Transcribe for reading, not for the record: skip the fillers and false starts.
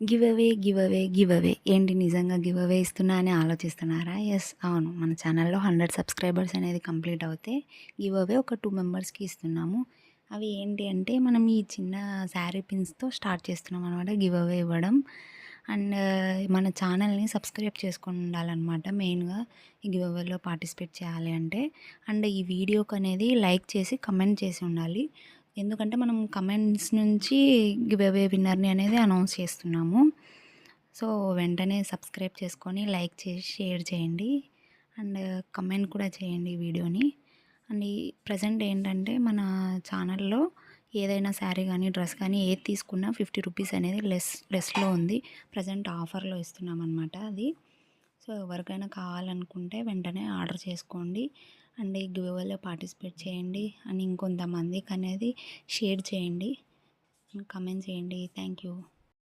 Give away ఏంటి నిజంగా give away ఇస్తున్నా అని ఆలోచిస్తున్నారా? యెస్, అవును. మన ఛానల్‌లో 100 సబ్స్క్రైబర్స్ అనేది కంప్లీట్ అవుతే గివ్ అవే ఒక 2 మెంబర్స్‌కి ఇస్తున్నాము. అవి ఏంటి అంటే మనం ఈ చిన్న శారీ పిన్స్‌తో స్టార్ట్ చేస్తున్నాం అనమాట గివ్ అవే ఇవ్వడం. అండ్ మన ఛానల్‌ని సబ్స్క్రైబ్ చేసుకొని ఉండాలనమాట మెయిన్‌గా ఈ గివ్ అవేలో పార్టిసిపేట్ చేయాలి అంటే. అండ్ ఈ వీడియోకనేది లైక్ చేసి కమెంట్ చేసి ఉండాలి. ఎందుకంటే మనం కమెంట్స్ నుంచి గివ్ అవే విన్నర్‌ని అనేది అనౌన్స్ చేస్తున్నాము. సో, వెంటనే సబ్స్క్రైబ్ చేసుకొని లైక్ చేసి షేర్ చేయండి. అండ్ కమెంట్ కూడా చేయండి ఈ వీడియోని. అండ్ ఈ ప్రెజెంట్ ఏంటంటే మన ఛానల్‌లో ఏదైనా శారీ గానీ, డ్రెస్ కానీ ఏది తీసుకున్నా 50 రూపీస్ అనేది లెస్‌లో ఉంది. ప్రెజెంట్ ఆఫర్‌లో ఇస్తున్నామనమాట అది. సో, ఎవరికైనా కావాలనుకుంటే వెంటనే ఆర్డర్ చేసుకోండి. అండ్ ఈ గివ్ అవేలో పార్టిసిపేట్ చేయండి. అండ్ ఇంకొంతమందికి అనేది షేర్ చేయండి. కామెంట్ చేయండి. Thank you.